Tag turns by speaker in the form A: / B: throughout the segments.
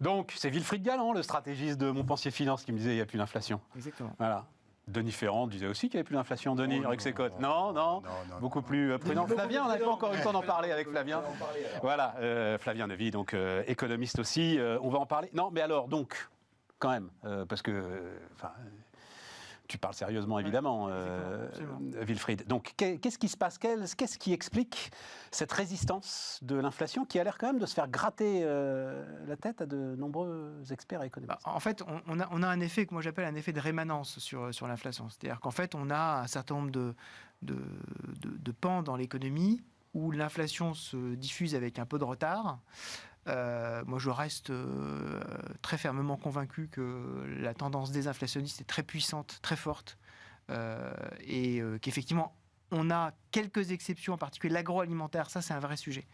A: Donc, c'est Wilfried Galland, le stratégiste de Montpensier Finance, qui me disait il n'y a plus d'inflation.
B: Exactement.
A: Voilà. Denis Ferrand disait aussi qu'il n'y avait plus d'inflation, Denis, avec ses cotes. Non, beaucoup plus prudent. Flavien, on n'a pas encore eu le temps d'en parler avec Flavien. Voilà, Flavien Neuvy, donc économiste aussi. On va en parler. Non, mais alors, donc, quand même, parce que... tu parles sérieusement, évidemment, Wilfried. Donc, qu'est-ce qui se passe? Qu'est-ce qui explique cette résistance de l'inflation qui a l'air quand même de se faire gratter la tête à de nombreux experts économiques?
B: En fait, on a un effet que moi j'appelle un effet de rémanence sur l'inflation. C'est-à-dire qu'en fait, on a un certain nombre de pans dans l'économie où l'inflation se diffuse avec un peu de retard. Moi, je reste très fermement convaincu que la tendance désinflationniste est très puissante, très forte, et qu'effectivement, on a quelques exceptions, en particulier l'agroalimentaire, ça c'est un vrai sujet,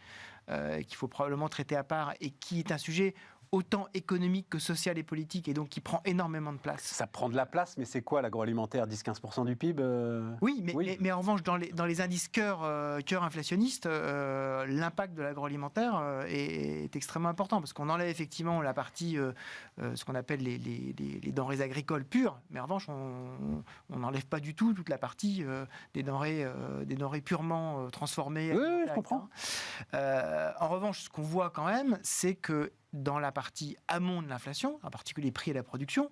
B: qu'il faut probablement traiter à part, et qui est un sujet autant économique que social et politique, et donc qui prend énormément de place.
A: Ça prend de la place, mais c'est quoi l'agroalimentaire? 10-15% du PIB
B: Oui, mais en revanche, dans les indices cœur inflationnistes, l'impact de l'agroalimentaire est extrêmement important, parce qu'on enlève effectivement la partie, ce qu'on appelle les denrées agricoles pures, mais en revanche, on n'enlève pas du tout toute la partie des denrées purement transformées.
A: Oui, je comprends.
B: En revanche, ce qu'on voit quand même, c'est que dans la partie amont de l'inflation, en particulier les prix et la production,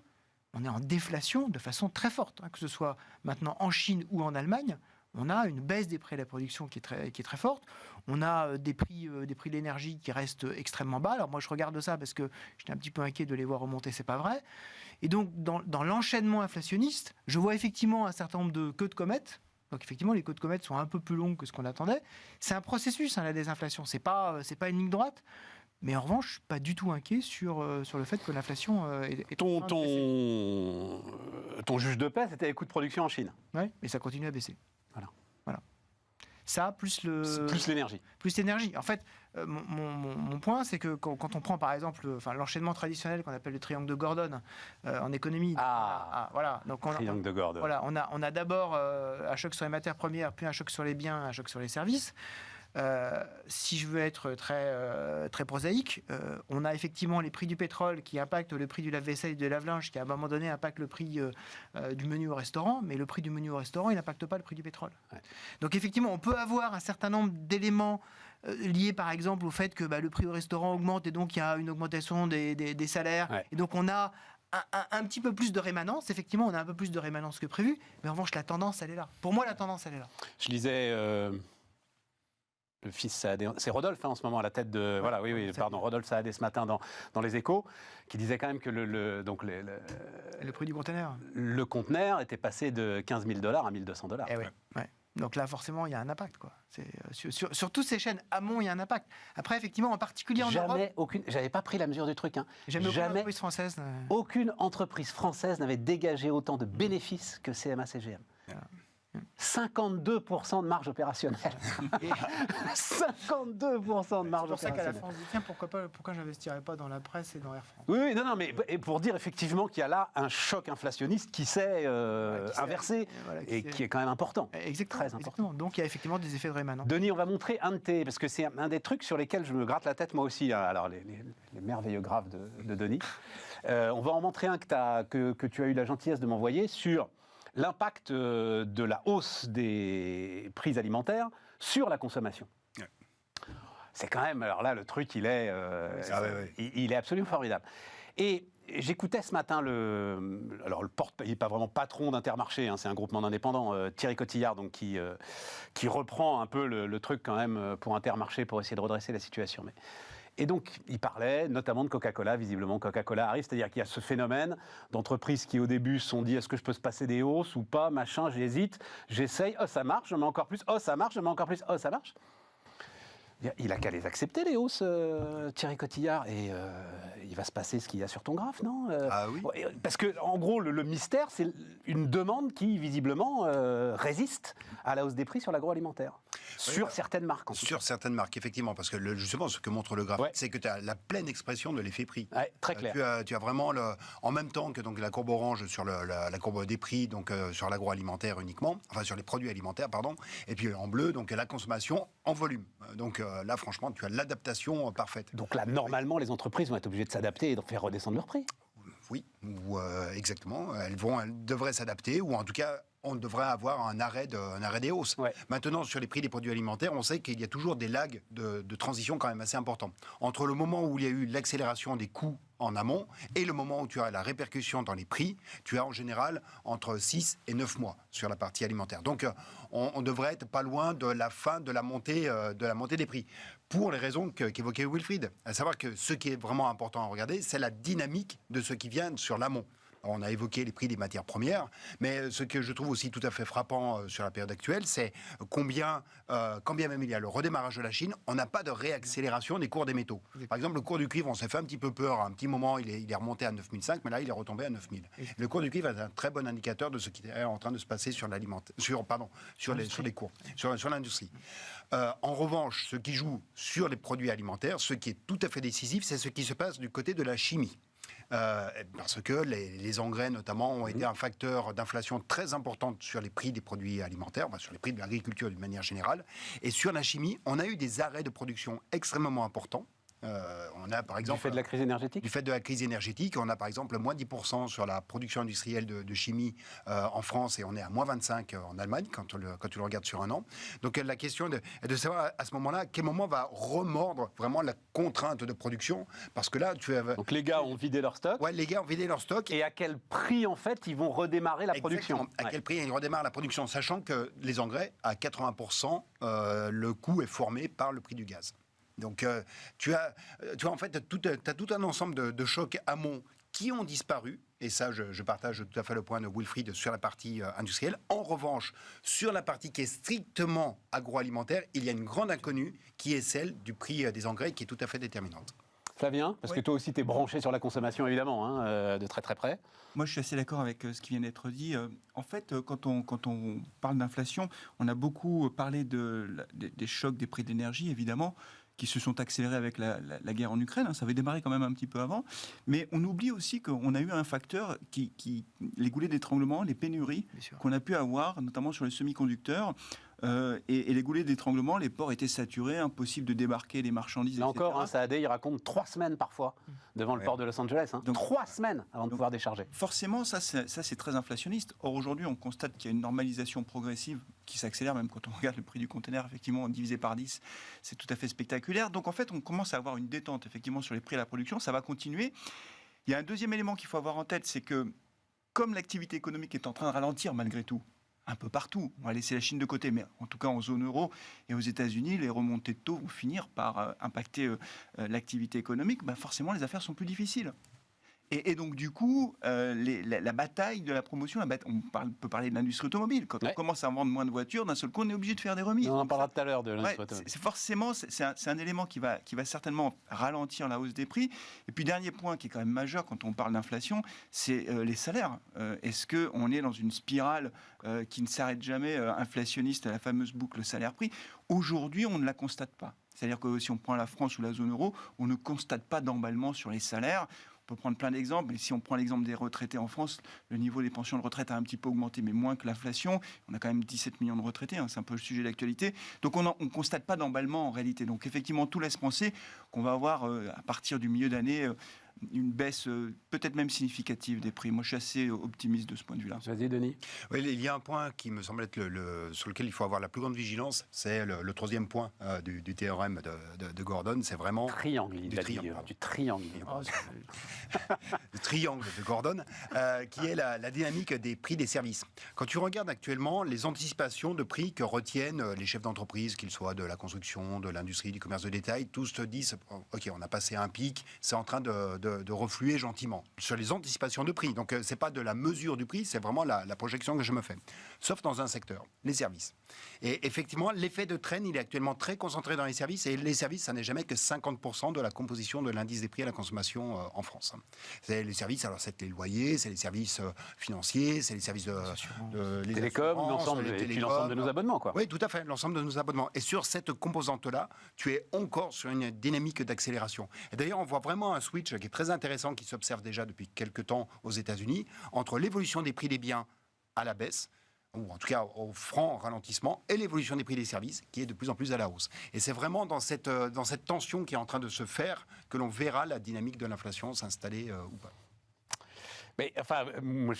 B: on est en déflation de façon très forte. Que ce soit maintenant en Chine ou en Allemagne, on a une baisse des prix et de la production qui est très forte. On a des prix de l'énergie qui restent extrêmement bas. Alors moi, je regarde ça parce que j'étais un petit peu inquiet de les voir remonter, c'est pas vrai. Et donc, dans l'enchaînement inflationniste, je vois effectivement un certain nombre de queues de comètes. Donc effectivement, les queues de comètes sont un peu plus longues que ce qu'on attendait. C'est un processus, la désinflation. C'est pas une ligne droite. Mais en revanche, je ne suis pas du tout inquiet sur le fait que l'inflation est
A: ton juge de paix, c'était les coûts de production en Chine.
B: Oui, mais ça continue à baisser. Voilà. Ça, plus
A: l'énergie.
B: Plus l'énergie. En fait, mon point, c'est que quand on prend, par exemple, l'enchaînement traditionnel qu'on appelle le triangle de Gordon en économie. Voilà. Donc
A: triangle de Gordon.
B: Voilà, on a d'abord un choc sur les matières premières, puis un choc sur les biens, un choc sur les services. Si je veux être très prosaïque, on a effectivement les prix du pétrole qui impactent le prix du lave-vaisselle et du lave-linge, qui à un moment donné impacte le prix du menu au restaurant, mais le prix du menu au restaurant, il n'impacte pas le prix du pétrole. Ouais. Donc effectivement, on peut avoir un certain nombre d'éléments liés par exemple au fait que le prix au restaurant augmente et donc il y a une augmentation des salaires. Ouais. Et donc on a un petit peu plus de rémanence. Effectivement, on a un peu plus de rémanence que prévu, mais en revanche, la tendance, elle est là. Pour moi, la tendance, elle est là.
A: Je lisais... Le fils Saadé, c'est Rodolphe en ce moment à la tête de... Voilà, Rodolphe Saadé ce matin dans Les Échos, qui disait quand même que le
B: prix du conteneur.
A: Le conteneur était passé de $15 000 à $1 200.
B: Eh oui. Ouais. Donc là, forcément, il y a un impact, quoi. Sur toutes ces chaînes amont, il y a un impact. Après, effectivement, en particulier en Europe...
A: J'avais pas pris la mesure du truc.
B: Jamais aucune entreprise française...
A: Aucune entreprise française n'avait dégagé autant de bénéfices que CMA-CGM. Voilà. 52% de marge opérationnelle. 52% de marge opérationnelle.
B: C'est pour ça qu'à la France dit tiens, pourquoi j'investirais pas dans la presse et dans Air France?
A: Oui, non, mais pour dire effectivement qu'il y a là un choc inflationniste qui s'est inversé et qui est quand même important.
B: Exactement.
A: Très important.
B: Exactement. Donc il y a effectivement des effets de rémanence.
A: Denis, on va montrer un de tes, parce que c'est un des trucs sur lesquels je me gratte la tête moi aussi. Alors les merveilleux graphes de Denis. On va en montrer un que tu as eu la gentillesse de m'envoyer sur l'impact de la hausse des prix alimentaires sur la consommation. Ouais. C'est quand même, alors là, le truc, il est absolument formidable. Et j'écoutais ce matin il n'est pas vraiment patron d'Intermarché, c'est un groupement d'indépendants, Thierry Cotillard, donc qui reprend un peu le truc quand même pour Intermarché pour essayer de redresser la situation. Et donc, il parlait notamment de Coca-Cola. Visiblement, Coca-Cola arrive. C'est-à-dire qu'il y a ce phénomène d'entreprises qui, au début, se sont dit « Est-ce que je peux se passer des hausses ou pas ?» Machin, j'hésite, j'essaye. Oh, ça marche, je mets encore plus. Oh, ça marche, je mets encore plus. Oh, ça marche. Il a qu'à les accepter, les hausses, Thierry Cotillard. Et il va se passer ce qu'il y a sur ton graphe, non
C: Ah oui.
A: Parce que, en gros, le mystère, c'est une demande qui, visiblement, résiste à la hausse des prix sur l'agroalimentaire. Sur certaines marques, en tout
C: Sur certaines marques, effectivement, parce que justement, ce que montre le graphique, c'est que tu as la pleine expression de l'effet prix.
A: Ouais, très clair.
C: Tu as vraiment, en même temps que donc, la courbe orange sur la courbe des prix, donc sur l'agroalimentaire uniquement, enfin sur les produits alimentaires, pardon, et puis en bleu, donc la consommation en volume. Donc là, franchement, tu as l'adaptation parfaite.
A: Donc là, normalement, les entreprises vont être obligées de s'adapter et de faire redescendre leurs prix.
C: Oui, exactement. Elles devraient s'adapter, ou en tout cas, on devrait avoir un arrêt des hausses.
A: Ouais.
C: Maintenant, sur les prix des produits alimentaires, on sait qu'il y a toujours des lags de transition quand même assez importants. Entre le moment où il y a eu l'accélération des coûts en amont et le moment où tu as la répercussion dans les prix, tu as en général entre 6 et 9 mois sur la partie alimentaire. Donc, on devrait être pas loin de la fin de la montée des prix. Pour les raisons qu'évoquait Wilfried. À savoir que ce qui est vraiment important à regarder, c'est la dynamique de ce qui vient sur l'amont. On a évoqué les prix des matières premières, mais ce que je trouve aussi tout à fait frappant sur la période actuelle, c'est quand bien même il y a le redémarrage de la Chine, on n'a pas de réaccélération des cours des métaux. Par exemple, le cours du cuivre, on s'est fait un petit peu peur. À un petit moment, il est remonté à 9005, mais là, il est retombé à 9000. Le cours du cuivre est un très bon indicateur de ce qui est en train de se passer sur les cours, sur l'industrie. En revanche, ce qui joue sur les produits alimentaires, ce qui est tout à fait décisif, c'est ce qui se passe du côté de la chimie. Parce que les engrais, notamment, ont été un facteur d'inflation très importante sur les prix des produits alimentaires, sur les prix de l'agriculture d'une manière générale. Et sur la chimie, on a eu des arrêts de production extrêmement importants. On a, par exemple,
A: du fait de la crise énergétique.
C: Du fait de la crise énergétique, on a par exemple moins 10% sur la production industrielle de chimie en France et on est à moins 25% en Allemagne quand tu le regardes sur un an. Donc la question est de savoir à ce moment-là, à quel moment va remordre vraiment la contrainte de production, parce que là,
A: Donc les gars ont vidé leur stock.
C: Ouais, les gars ont vidé leur stock.
A: Et à quel prix, en fait, ils vont redémarrer la production.
C: À quel prix ils redémarrent la production, sachant que les engrais, à 80%, le coût est formé par le prix du gaz. Donc, tu as en fait tout un ensemble de chocs amont qui ont disparu. Et ça, je partage tout à fait le point de Wilfried sur la partie industrielle. En revanche, sur la partie qui est strictement agroalimentaire, il y a une grande inconnue qui est celle du prix des engrais qui est tout à fait déterminante.
A: Flavien, parce que toi aussi, tu es branché sur la consommation, évidemment, de très très près.
D: Moi, je suis assez d'accord avec ce qui vient d'être dit. En fait, quand on parle d'inflation, on a beaucoup parlé des chocs des prix de l'énergie, évidemment, qui se sont accélérés avec la guerre en Ukraine. Ça avait démarré quand même un petit peu avant. Mais on oublie aussi qu'on a eu un facteur les goulets d'étranglement, les pénuries qu'on a pu avoir, notamment sur les semi-conducteurs. Et les goulets d'étranglement, les ports étaient saturés, impossible de débarquer les marchandises,
A: Là
D: etc.
A: encore, Saadé, il raconte 3 semaines parfois devant le port de Los Angeles. Donc 3 semaines avant de pouvoir décharger.
D: Forcément, ça c'est très inflationniste. Or, aujourd'hui, on constate qu'il y a une normalisation progressive qui s'accélère, même quand on regarde le prix du conteneur, effectivement, divisé par 10, c'est tout à fait spectaculaire. Donc, en fait, on commence à avoir une détente, effectivement, sur les prix à la production. Ça va continuer. Il y a un deuxième élément qu'il faut avoir en tête, c'est que, comme l'activité économique est en train de ralentir malgré tout, un peu partout. On va laisser la Chine de côté, mais en tout cas en zone euro et aux États-Unis, les remontées de taux vont finir par impacter l'activité économique. Forcément, les affaires sont plus difficiles. Et donc, du coup, la bataille de la promotion, on peut parler de l'industrie automobile. Quand on commence à vendre moins de voitures, d'un seul coup, on est obligé de faire des remises.
A: On en parlera tout à l'heure de l'industrie automobile.
D: C'est un élément qui va certainement ralentir la hausse des prix. Et puis, dernier point qui est quand même majeur quand on parle d'inflation, c'est les salaires. Est-ce qu'on est dans une spirale qui ne s'arrête jamais, inflationniste, la fameuse boucle salaire-prix? Aujourd'hui, on ne la constate pas. C'est-à-dire que si on prend la France ou la zone euro, on ne constate pas d'emballement sur les salaires. On peut prendre plein d'exemples, mais si on prend l'exemple des retraités en France, le niveau des pensions de retraite a un petit peu augmenté, mais moins que l'inflation. On a quand même 17 millions de retraités, c'est un peu le sujet d'actualité. Donc on ne constate pas d'emballement en réalité. Donc effectivement, tout laisse penser qu'on va avoir, à partir du milieu d'année, une baisse peut-être même significative des prix. Moi, je suis assez optimiste de ce point de vue-là.
A: Vas-y, Denis.
C: Oui, il y a un point qui me semble être sur lequel il faut avoir la plus grande vigilance, c'est le troisième point du théorème de Gordon, c'est vraiment...
A: Triangle,
C: du triangle.
A: Du triangle.
C: Le triangle de Gordon, qui est la dynamique des prix des services. Quand tu regardes actuellement les anticipations de prix que retiennent les chefs d'entreprise, qu'ils soient de la construction, de l'industrie, du commerce de détail, tous te disent, OK, on a passé un pic, c'est en train de de refluer gentiment sur les anticipations de prix. Donc, ce n'est pas de la mesure du prix, c'est vraiment la projection que je me fais. Sauf dans un secteur, les services. Et effectivement, l'effet de traîne, il est actuellement très concentré dans les services. Et les services, ça n'est jamais que 50% de la composition de l'indice des prix à la consommation en France. C'est les services, alors c'est les loyers, c'est les services financiers, c'est les services
A: les télécoms, l'ensemble de nos abonnements, quoi.
C: Oui, tout à fait, l'ensemble de nos abonnements. Et sur cette composante-là, tu es encore sur une dynamique d'accélération. Et d'ailleurs, on voit vraiment un switch qui est très intéressant, qui s'observe déjà depuis quelques temps aux États-Unis, entre l'évolution des prix des biens à la baisse, ou en tout cas au franc ralentissement, et l'évolution des prix des services, qui est de plus en plus à la hausse. Et c'est vraiment dans cette tension qui est en train de se faire que l'on verra la dynamique de l'inflation s'installer ou pas.
A: Mais enfin, moi,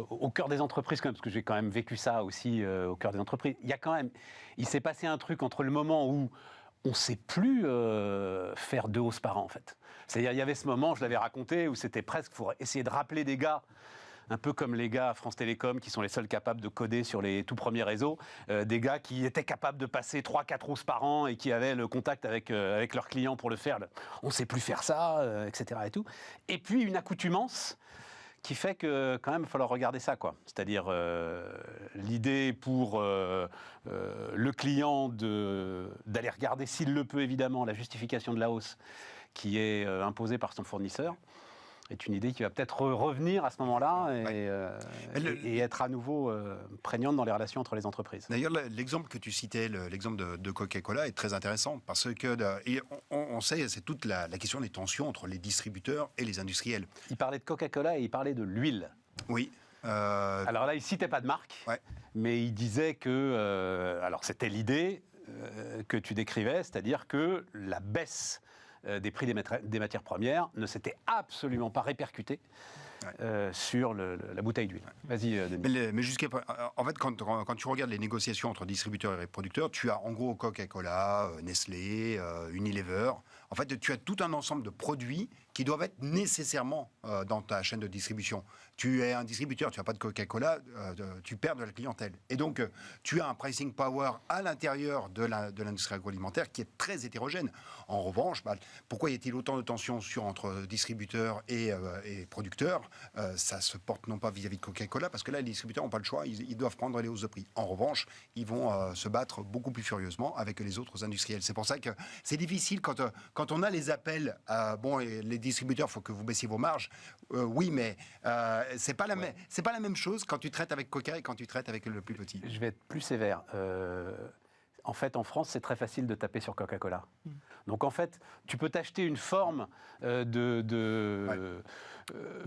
A: au cœur des entreprises, quand même, parce que j'ai quand même vécu ça aussi au cœur des entreprises, il s'est passé un truc entre le moment où on ne sait plus faire 2 hausses par an, en fait. C'est-à-dire, il y avait ce moment, je l'avais raconté, où c'était presque pour essayer de rappeler des gars, un peu comme les gars à France Télécom, qui sont les seuls capables de coder sur les tout premiers réseaux, des gars qui étaient capables de passer 3-4 hausses par an et qui avaient le contact avec leurs clients pour le faire. On ne sait plus faire ça, etc. Et tout. Et puis, une accoutumance qui fait que quand même il va falloir regarder ça, quoi. C'est-à-dire l'idée pour le client d'aller regarder s'il le peut évidemment la justification de la hausse qui est imposée par son fournisseur est une idée qui va peut-être revenir à ce moment-là et être à nouveau prégnante dans les relations entre les entreprises.
C: D'ailleurs, l'exemple que tu citais, l'exemple de Coca-Cola est très intéressant parce que on sait, c'est toute la question des tensions entre les distributeurs et les industriels.
A: Il parlait de Coca-Cola et il parlait de l'huile.
C: Oui.
A: Alors là, il ne citait pas de marque, mais il disait que... alors c'était l'idée que tu décrivais, c'est-à-dire que la baisse des prix des matières premières ne s'était absolument pas répercutée sur la bouteille d'huile. Vas-y, Denis.
C: Mais en fait, quand tu regardes les négociations entre distributeurs et producteurs, tu as en gros Coca-Cola, Nestlé, Unilever. En fait, tu as tout un ensemble de produits qui doivent être nécessairement dans ta chaîne de distribution. Tu es un distributeur, tu n'as pas de Coca-Cola, tu perds de la clientèle. Et donc, tu as un pricing power à l'intérieur de l'industrie agroalimentaire qui est très hétérogène. En revanche, pourquoi y a-t-il autant de tensions entre distributeurs et producteurs ? Ça se porte non pas vis-à-vis de Coca-Cola, parce que là, les distributeurs n'ont pas le choix, ils doivent prendre les hausses de prix. En revanche, ils vont se battre beaucoup plus furieusement avec les autres industriels. C'est pour ça que c'est difficile quand on a les appels, les distributeurs, il faut que vous baissiez vos marges. Oui, mais c'est pas la même chose quand tu traites avec Coca et quand tu traites avec le plus petit.
A: Je vais être plus sévère. En fait, en France, c'est très facile de taper sur Coca-Cola. Donc, en fait, tu peux t'acheter une forme de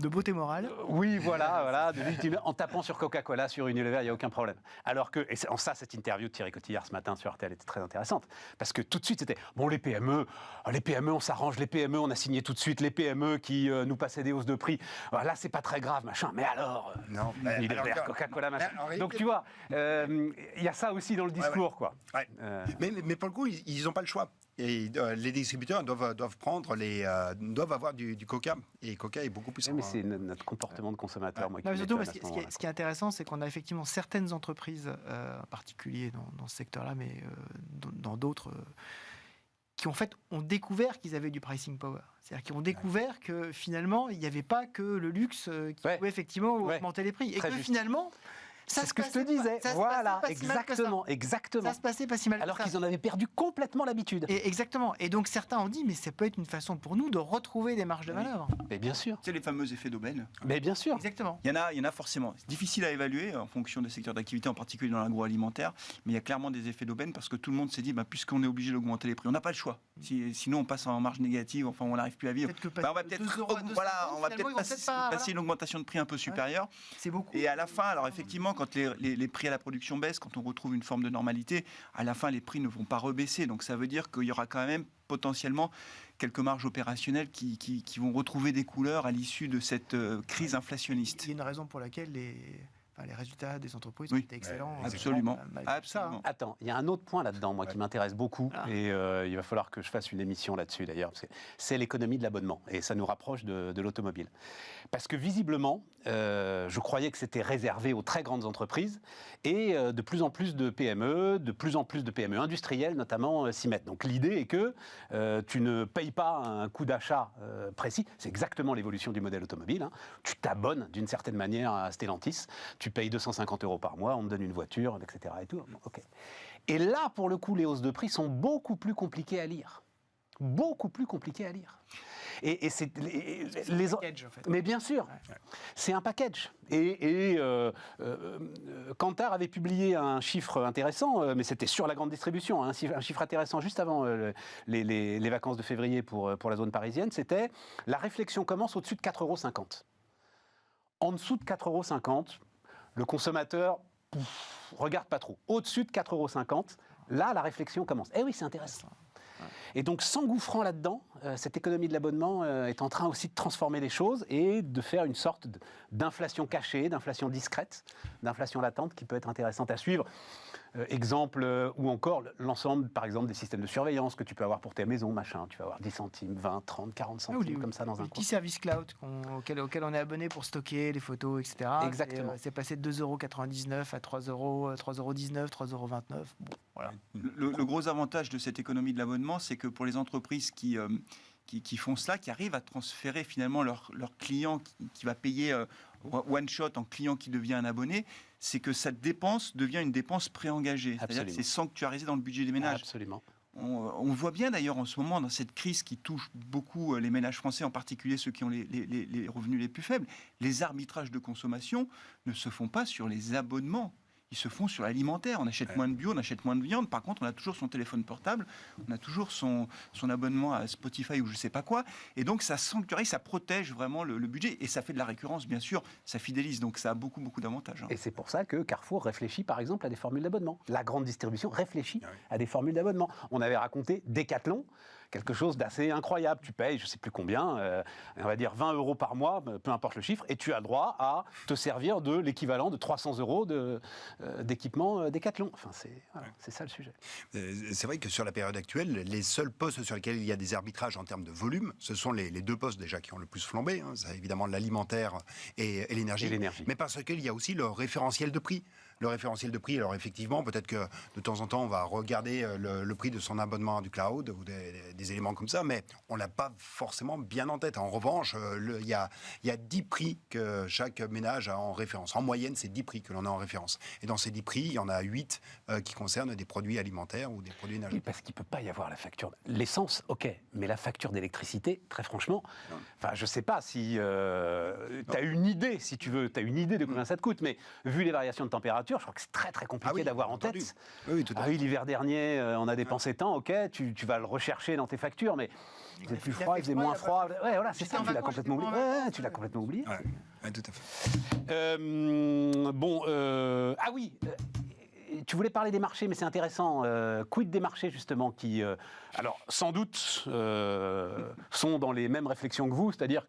B: beauté morale.
A: Oui, voilà, en tapant sur Coca-Cola, sur Unilever, il n'y a aucun problème. Alors que, et en ça, cette interview de Thierry Cotillard ce matin sur RTL était très intéressante, parce que tout de suite, c'était, bon, les PME, on s'arrange, les PME, on a signé tout de suite, les PME qui nous passaient des hausses de prix, là, c'est pas très grave, machin, mais alors, Unilever, Coca-Cola, machin. Donc, tu vois, il y a ça aussi dans le discours, quoi.
C: Ouais. Mais pour le coup, ils n'ont pas le choix. Et les distributeurs doivent avoir du Coca. Et Coca est beaucoup plus...
A: Mais c'est notre comportement de consommateur, moi, qui
B: mais surtout, parce que ce qui est intéressant, c'est qu'on a effectivement certaines entreprises, en particulier dans ce secteur-là, mais dans d'autres, qui en fait ont découvert qu'ils avaient du pricing power. C'est-à-dire qu'ils ont découvert que finalement, il n'y avait pas que le luxe qui pouvait effectivement augmenter les prix. Et que finalement...
A: C'est ce que je te disais. Voilà, exactement.
B: Ça se passait pas si mal.
A: Alors qu'ils en avaient perdu complètement l'habitude.
B: Exactement. Et donc certains ont dit, mais ça peut être une façon pour nous de retrouver des marges de manœuvre.
A: Mais bien sûr.
D: C'est les fameux effets d'aubaine.
A: Mais bien sûr.
B: Exactement.
D: Il y en a forcément. C'est difficile à évaluer en fonction des secteurs d'activité, en particulier dans l'agroalimentaire. Mais il y a clairement des effets d'aubaine parce que tout le monde s'est dit, puisqu'on est obligé d'augmenter les prix, on n'a pas le choix. Sinon, on passe en marge négative. Enfin, on n'arrive plus à vivre.
B: On va peut-être
D: passer une augmentation de prix un peu supérieure.
B: C'est beaucoup.
D: Et à la fin, alors effectivement, quand les prix à la production baissent, quand on retrouve une forme de normalité, à la fin, les prix ne vont pas rebaisser. Donc ça veut dire qu'il y aura quand même potentiellement quelques marges opérationnelles qui vont retrouver des couleurs à l'issue de cette crise inflationniste.
B: Il y a une raison pour laquelle les résultats des entreprises
D: Oui.
B: étaient excellents.
D: Absolument.
B: Malgré tout ça, hein.
D: Absolument.
A: Attends, il y a un autre point là-dedans, moi, qui m'intéresse beaucoup,
B: Ah.
A: et il va falloir que je fasse une émission là-dessus d'ailleurs, parce que c'est l'économie de l'abonnement, et ça nous rapproche de l'automobile. Parce que visiblement, je croyais que c'était réservé aux très grandes entreprises, et de plus en plus de PME, de plus en plus de PME industrielles notamment s'y mettent. Donc l'idée est que tu ne payes pas un coût d'achat précis, c'est exactement l'évolution du modèle automobile, hein. Tu t'abonnes d'une certaine manière à Stellantis, tu payes 250 € par mois, on te donne une voiture, etc. Et, tout. Bon, ok. Et là, pour le coup, les hausses de prix sont beaucoup plus compliquées à lire. Beaucoup plus compliquées à lire. Et c'est les
B: package, en fait.
A: Mais bien sûr,
B: Ouais.
A: c'est un package. Et Kantar avait publié un chiffre intéressant, mais c'était sur la grande distribution, hein, un chiffre intéressant juste avant les vacances de février pour la zone parisienne, c'était la réflexion commence au-dessus de 4,50 €. En dessous de 4,50 €, le consommateur regarde pas trop. Au-dessus de 4,50 €, là, la réflexion commence. Eh oui, c'est intéressant. Et donc, s'engouffrant là-dedans, cette économie de l'abonnement est en train aussi de transformer les choses et de faire une sorte d'inflation cachée, d'inflation discrète, d'inflation latente qui peut être intéressante à suivre. Exemple, ou encore l'ensemble, par exemple, des systèmes de surveillance que tu peux avoir pour tes maisons, machin. Tu vas avoir 10 centimes, 20, 30, 40 centimes, comme ça dans un
B: les
A: coin.
B: petits services cloud auxquels on est abonné pour stocker les photos, etc.
A: Exactement.
B: C'est passé de 2,99 € à 3,00 €, 3,19 €, 3,29 €. Bon, voilà.
D: Le gros avantage de cette économie de l'abonnement, c'est que pour les entreprises qui font cela, qui arrivent à transférer finalement leur client qui va payer one shot en client qui devient un abonné, c'est que cette dépense devient une dépense préengagée. C'est-à-dire que
A: Absolument.
D: c'est sanctuarisé dans le budget des ménages.
A: Absolument.
D: On voit bien d'ailleurs en ce moment, dans cette crise qui touche beaucoup les ménages français, en particulier ceux qui ont les revenus les plus faibles, les arbitrages de consommation ne se font pas sur les abonnements. Ils se font sur l'alimentaire. On achète moins de bio, on achète moins de viande. Par contre, on a toujours son téléphone portable, on a toujours son abonnement à Spotify ou je ne sais pas quoi. Et donc, ça sanctuarise, ça protège vraiment le budget. Et ça fait de la récurrence, bien sûr. Ça fidélise. Donc, ça a beaucoup, beaucoup d'avantages, hein.
A: Et c'est pour ça que Carrefour réfléchit, par exemple, à des formules d'abonnement. La grande distribution réfléchit à des formules d'abonnement. On avait raconté Decathlon, quelque chose d'assez incroyable. Tu payes, je ne sais plus combien, on va dire 20 € par mois, peu importe le chiffre, et tu as droit à te servir de l'équivalent de 300 € d'équipement Decathlon. Enfin, c'est ça le sujet.
C: C'est vrai que sur la période actuelle, les seuls postes sur lesquels il y a des arbitrages en termes de volume, ce sont les deux postes déjà qui ont le plus flambé. Hein. C'est évidemment l'alimentaire et l'énergie. Mais parce qu'il y a aussi le référentiel de prix. Le référentiel de prix, alors effectivement, peut-être que de temps en temps, on va regarder le prix de son abonnement du cloud ou des éléments comme ça, mais on ne l'a pas forcément bien en tête. En revanche, il y a 10 prix que chaque ménage a en référence. En moyenne, c'est 10 prix que l'on a en référence. Et dans ces 10 prix, il y en a 8 qui concernent des produits alimentaires ou des produits
A: Oui,
C: énergétiques.
A: parce qu'il ne peut pas y avoir la facture. L'essence, ok, mais la facture d'électricité, très franchement, je ne sais pas si tu as une idée, si tu veux, tu as une idée de combien ça te coûte, mais vu les variations de température, je crois que c'est très très compliqué d'avoir en tête.
C: Oui, tout à fait.
A: L'hiver dernier, on a dépensé tant, ok, tu vas le rechercher dans tes factures, mais il faisait plus froid, il faisait moins froid. Ouais, voilà, c'est ça, tu l'as complètement oublié. Ouais, tu l'as complètement oublié.
C: Ouais, tout à fait.
A: Ah oui, tu voulais parler des marchés, mais c'est intéressant. Quid des marchés, justement, qui, alors, sans doute, sont dans les mêmes réflexions que vous, c'est-à-dire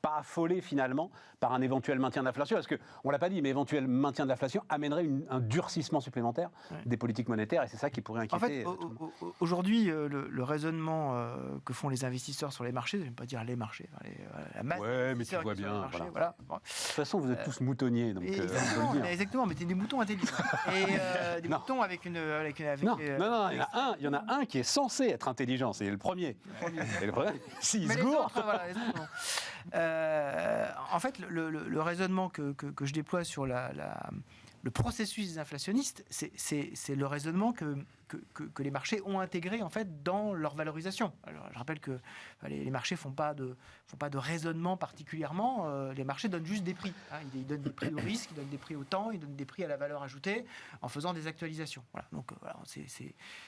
A: pas affolés, finalement, par un éventuel maintien de l'inflation, parce qu'on ne l'a pas dit, mais éventuel maintien de l'inflation amènerait un durcissement supplémentaire des politiques monétaires, et c'est ça qui pourrait inquiéter.
B: En fait, aujourd'hui, le raisonnement que font les investisseurs sur les marchés, je ne vais pas dire les marchés, la masse
A: Ouais, mais tu
B: d'investisseurs
A: vois
B: qui sont sur les
A: bien,
B: marchés,
A: voilà.
B: voilà. Bon.
A: De toute façon, vous êtes tous moutonniers, donc
B: Exactement, mais t'es des moutons intelligents. Et des moutons avec une...
A: Non, il y en a un qui est censé être intelligent, c'est le premier. Et le premier, s'il se
B: les
A: gourre...
B: autres, voilà, les autres, non. En fait, le raisonnement que je déploie sur le processus des inflationnistes, c'est le raisonnement que les marchés ont intégré en fait dans leur valorisation. Alors, je rappelle que les marchés font pas de raisonnement particulièrement. Les marchés donnent juste des prix. Hein. Ils donnent des prix au risque, ils donnent des prix au temps, ils donnent des prix à la valeur ajoutée en faisant des actualisations. Voilà. Donc voilà,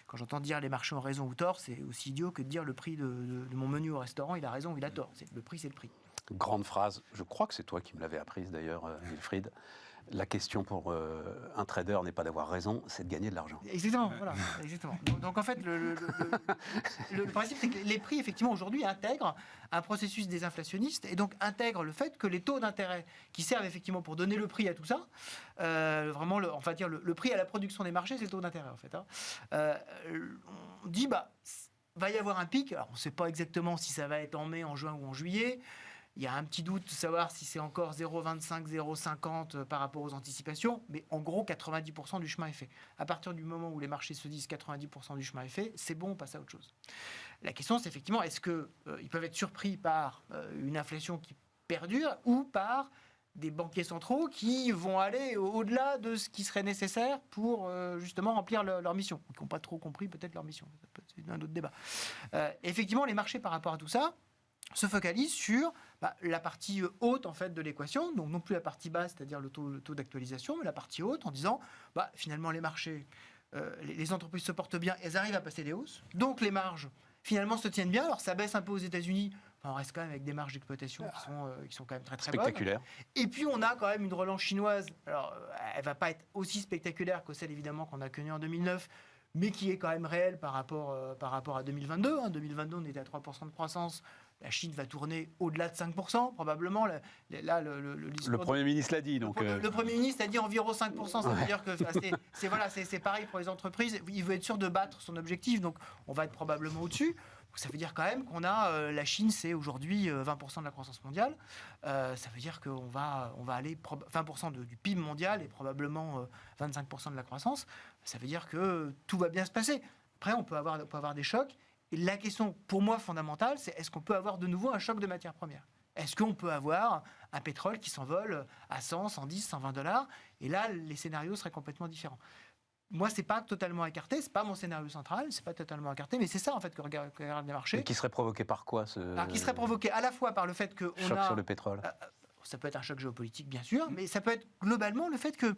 B: quand j'entends dire les marchés ont raison ou tort, c'est aussi idiot que de dire le prix de mon menu au restaurant, il a raison ou il a tort. Le prix, c'est le prix.
A: Grande phrase, je crois que c'est toi qui me l'avais apprise d'ailleurs, Wilfried. La question pour un trader n'est pas d'avoir raison, c'est de gagner de l'argent.
B: Exactement, voilà, exactement. Donc en fait, le principe, c'est que les prix, effectivement, aujourd'hui, intègrent un processus désinflationniste et donc intègrent le fait que les taux d'intérêt qui servent effectivement pour donner le prix à tout ça, vraiment, le prix à la production des marchés, c'est le taux d'intérêt, en fait. On dit, va y avoir un pic. Alors, on ne sait pas exactement si ça va être en mai, en juin ou en juillet. Il y a un petit doute de savoir si c'est encore 0,25, 0,50 par rapport aux anticipations, mais en gros, 90% du chemin est fait. À partir du moment où les marchés se disent 90% du chemin est fait, c'est bon, on passe à autre chose. La question, c'est effectivement, est-ce qu'ils peuvent être surpris par une inflation qui perdure ou par des banquiers centraux qui vont aller au-delà de ce qui serait nécessaire pour justement remplir leur mission, ou qui n'ont pas trop compris peut-être leur mission. C'est un autre débat. Effectivement, les marchés par rapport à tout ça se focalise sur la partie haute en fait de l'équation, donc non plus la partie basse, c'est-à-dire le taux d'actualisation, mais la partie haute en disant finalement les marchés, les entreprises se portent bien, elles arrivent à passer des hausses, donc les marges finalement se tiennent bien. Alors ça baisse un peu aux États-Unis, on reste quand même avec des marges d'exploitation qui sont quand même très très
A: spectaculaires.
B: Bonnes. Et puis on a quand même une relance chinoise. Alors elle va pas être aussi spectaculaire que celle évidemment qu'on a connue en 2009. Mais qui est quand même réelle par rapport à 2022. En 2022, on était à 3% de croissance. La Chine va tourner au-delà de 5%, probablement.
A: Le Premier ministre l'a dit. Donc
B: le Premier ministre a dit environ 5%. Ça veut dire que c'est pareil pour les entreprises. Il veut être sûr de battre son objectif, donc on va être probablement au-dessus. Ça veut dire quand même qu'on a... la Chine, c'est aujourd'hui 20% de la croissance mondiale. Ça veut dire qu'on va aller 20% du PIB mondial et probablement 25% de la croissance. Ça veut dire que tout va bien se passer. Après, on peut avoir des chocs. Et la question, pour moi, fondamentale, c'est est-ce qu'on peut avoir de nouveau un choc de matières premières ? Est-ce qu'on peut avoir un pétrole qui s'envole à 100, 110, 120 $? Et là, les scénarios seraient complètement différents. Moi, c'est pas totalement écarté, c'est pas mon scénario central, c'est pas totalement écarté, mais c'est ça en fait que regardent les marchés.
A: Et qui serait provoqué par quoi
B: Alors, qui serait provoqué à la fois par le fait que
A: choc sur le pétrole.
B: Ça peut être un choc géopolitique, bien sûr, mais ça peut être globalement le fait que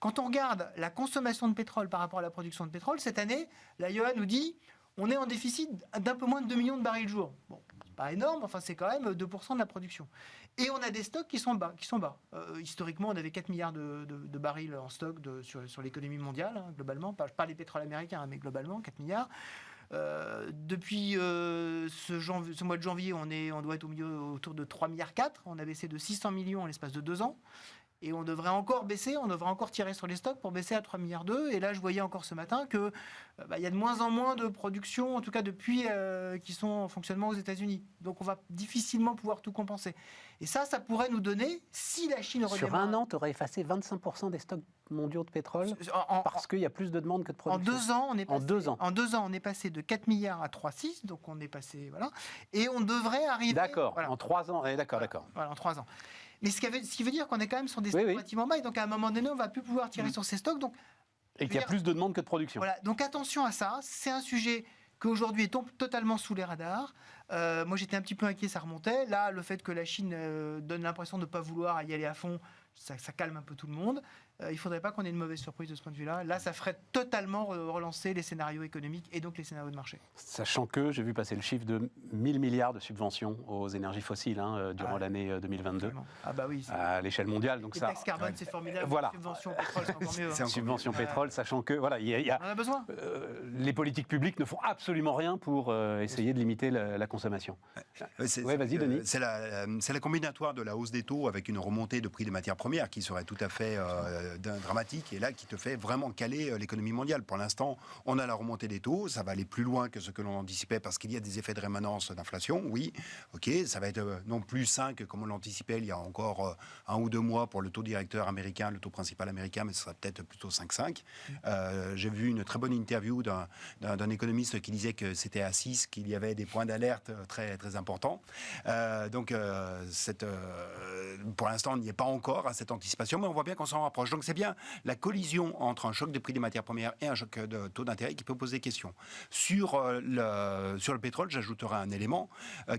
B: quand on regarde la consommation de pétrole par rapport à la production de pétrole, cette année, la IEA nous dit on est en déficit d'un peu moins de 2 millions de barils jour. Bon, c'est pas énorme, enfin c'est quand même 2% de la production. Et on a des stocks qui sont bas. Historiquement, on avait 4 milliards de barils en stock sur l'économie mondiale, globalement. Pas les pétroles américains, mais globalement, 4 milliards. Depuis ce mois de janvier, on doit être autour de 3,4 milliards. On a baissé de 600 millions en l'espace de 2 ans. Et on devrait encore baisser, on devrait encore tirer sur les stocks pour baisser à 3,2 milliards. Et là, je voyais encore ce matin qu'il y a de moins en moins de production, en tout cas depuis, qui sont en fonctionnement aux États-Unis. Donc on va difficilement pouvoir tout compenser. Et ça pourrait nous donner, si la Chine redémarre...
A: Sur un an, tu aurais effacé 25% des stocks mondiaux de pétrole parce qu'il y a plus de demandes que de production.
B: En 2 ans, on est passé de 4 milliards à 3,6, donc on est passé... Voilà. Et on devrait arriver...
A: D'accord, en 3 ans. D'accord.
B: Voilà, en 3 ans. Mais ce qui veut dire qu'on est quand même sur des stocks relativement bas, et donc à un moment donné, on ne va plus pouvoir tirer sur ces stocks. Donc,
A: et qu'il y a plus de demandes que de production.
B: Voilà, donc attention à ça, c'est un sujet qu'aujourd'hui tombe totalement sous les radars. Moi, j'étais un petit peu inquiet, ça remontait. Là, le fait que la Chine donne l'impression de ne pas vouloir y aller à fond, ça calme un peu tout le monde. Il ne faudrait pas qu'on ait une mauvaise surprise de ce point de vue-là. Là, ça ferait totalement relancer les scénarios économiques et donc les scénarios de marché.
A: Sachant que j'ai vu passer le chiffre de 1 000 milliards de subventions aux énergies fossiles durant l'année 2022.
B: Absolument. Ah bah oui.
A: À l'échelle mondiale. Donc
B: les taxes carbone, c'est formidable.
A: Voilà.
B: Subventions pétrole, c'est encore mieux.
A: Subventions pétrole, sachant que voilà,
B: on a besoin.
A: Les politiques publiques ne font absolument rien pour essayer de limiter la consommation. Vas-y, Denis.
C: C'est la combinatoire de la hausse des taux avec une remontée de prix des matières premières qui serait tout à fait dramatique et là qui te fait vraiment caler l'économie mondiale. Pour l'instant, on a la remontée des taux, ça va aller plus loin que ce que l'on anticipait parce qu'il y a des effets de rémanence d'inflation, oui, ok, ça va être non plus 5 comme on l'anticipait il y a encore 1 ou 2 mois pour le taux directeur américain, le taux principal américain, mais ce sera peut-être plutôt 5,5. J'ai vu une très bonne interview d'un économiste qui disait que c'était à 6, qu'il y avait des points d'alerte très, très importants. Donc, pour l'instant, on n'y est pas encore à cette anticipation, mais on voit bien qu'on s'en rapproche. Donc, c'est bien la collision entre un choc des prix des matières premières et un choc de taux d'intérêt qui peut poser question. Sur le pétrole, j'ajouterai un élément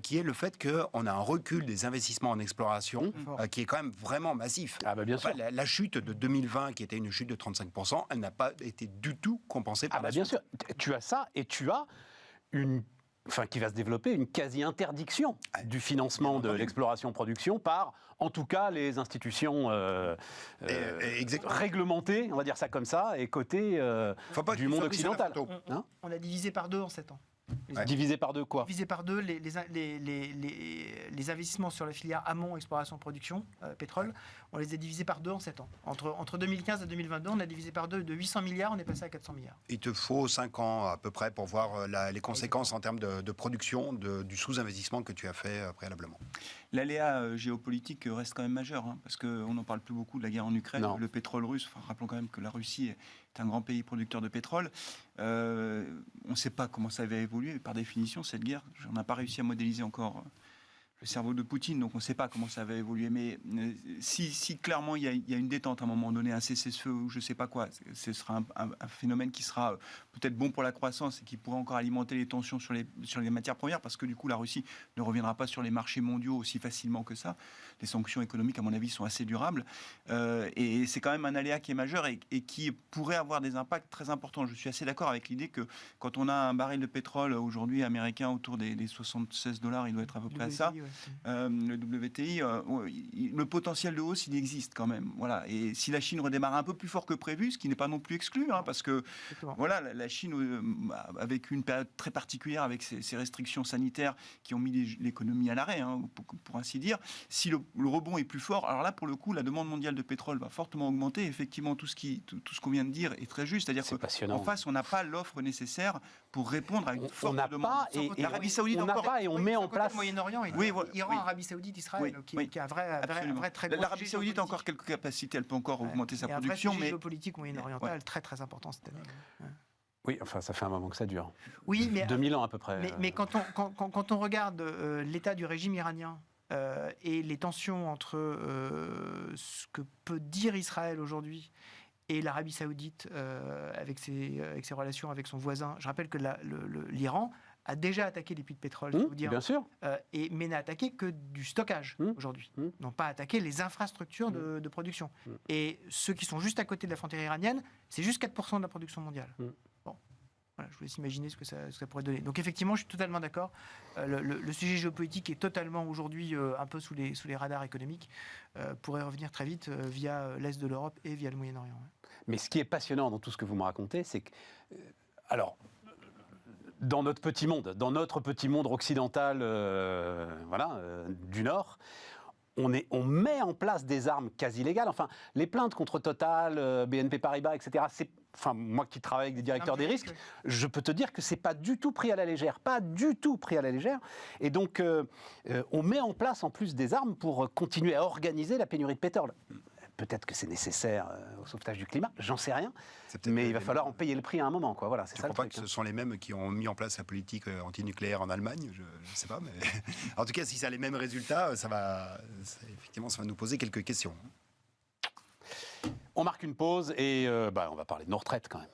C: qui est le fait qu'on a un recul des investissements en exploration qui est quand même vraiment massif.
A: Ah bah bien sûr.
C: La chute de 2020, qui était une chute de 35%, elle n'a pas été du tout compensée par
A: bien sûr. Tu as ça et tu as une qui va se développer une quasi-interdiction du financement de l'exploration-production par, en tout cas, les institutions réglementées, on va dire ça comme ça, et cotées du monde occidental.
B: On a divisé par 2 en 7 ans.
A: Divisé par 2 quoi?
B: Divisé par 2 les investissements sur la filière amont, exploration, production, pétrole, on les a divisés par 2 en 7 ans. Entre 2015 et 2022, on a divisé par 2 de 800 milliards, on est passé à 400 milliards.
C: Il te faut 5 ans à peu près pour voir les conséquences en termes de production du sous-investissement que tu as fait préalablement.
D: L'aléa géopolitique reste quand même majeur, parce qu'on n'en parle plus beaucoup de la guerre en Ukraine, le pétrole russe. Rappelons quand même que la Russie est un grand pays producteur de pétrole. On ne sait pas comment ça va évoluer. Par définition, cette guerre, on n'a pas réussi à modéliser encore le cerveau de Poutine, donc on ne sait pas comment ça va évoluer. Mais si clairement il y a une détente à un moment donné, un cessez-le-feu ou je ne sais pas quoi, ce sera un phénomène qui sera peut-être bon pour la croissance et qui pourrait encore alimenter les tensions sur les matières premières, parce que du coup la Russie ne reviendra pas sur les marchés mondiaux aussi facilement que ça. Les sanctions économiques, à mon avis, sont assez durables. Et c'est quand même un aléa qui est majeur et qui pourrait avoir des impacts très importants. Je suis assez d'accord avec l'idée que quand on a un baril de pétrole aujourd'hui américain autour des $76, il doit être à peu près à ça. Le WTI, le potentiel de hausse, il existe quand même. Voilà. Et si la Chine redémarre un peu plus fort que prévu, ce qui n'est pas non plus exclu, parce que voilà, la Chine, avec une période très particulière, avec ces restrictions sanitaires qui ont mis l'économie à l'arrêt, pour ainsi dire, si le rebond est plus fort, alors là, pour le coup, la demande mondiale de pétrole va fortement augmenter. Effectivement, tout ce qu'on vient de dire est très juste. C'est-à-dire qu'en face, on n'a pas l'offre nécessaire pour répondre à une forte demande.
A: L'Arabie Saoudite on n'a pas et on met en place...
B: Le Moyen-Orient, Iran, Arabie Saoudite, Israël, qui a un vrai très gros...
D: L'Arabie Saoudite a encore quelques capacités, elle peut encore augmenter sa production.
B: Il y a un vrai géopolitique moyen-oriental très très important cette année.
A: Oui, enfin, ça fait un moment que ça dure.
B: Oui, mais
A: 2000 ans à peu près.
B: Mais quand on regarde l'état du régime iranien et les tensions entre ce que peut dire Israël aujourd'hui et l'Arabie Saoudite avec ses relations avec son voisin, je rappelle que l'Iran a déjà attaqué les puits de pétrole, je vous dire,
A: bien sûr.
B: Mais n'a attaqué que du stockage aujourd'hui, n'ont pas attaqué les infrastructures de production. Et ceux qui sont juste à côté de la frontière iranienne, c'est juste 4% de la production mondiale. Bon, voilà, je vous laisse imaginer ce que ça pourrait donner. Donc effectivement, je suis totalement d'accord. Le sujet géopolitique est totalement aujourd'hui un peu sous les radars économiques, pourrait revenir très vite via l'Est de l'Europe et via le Moyen-Orient. Mais
A: ce qui est passionnant dans tout ce que vous me racontez, c'est que... dans notre petit monde occidental du Nord, on met en place des armes quasi légales. Enfin, les plaintes contre Total, BNP Paribas, etc., moi qui travaille avec des directeurs des risques, je peux te dire que c'est pas du tout pris à la légère. Pas du tout pris à la légère. Et donc, on met en place en plus des armes pour continuer à organiser la pénurie de pétrole. Peut-être que c'est nécessaire au sauvetage du climat, j'en sais rien, mais il va falloir en payer le prix à un moment. Voilà, c'est ça le truc.
C: Je ne crois pas que ce sont les mêmes qui ont mis en place la politique antinucléaire en Allemagne, je ne sais pas, mais en tout cas, si ça a les mêmes résultats, effectivement, ça va nous poser quelques questions.
A: On marque une pause et on va parler de nos retraites quand même.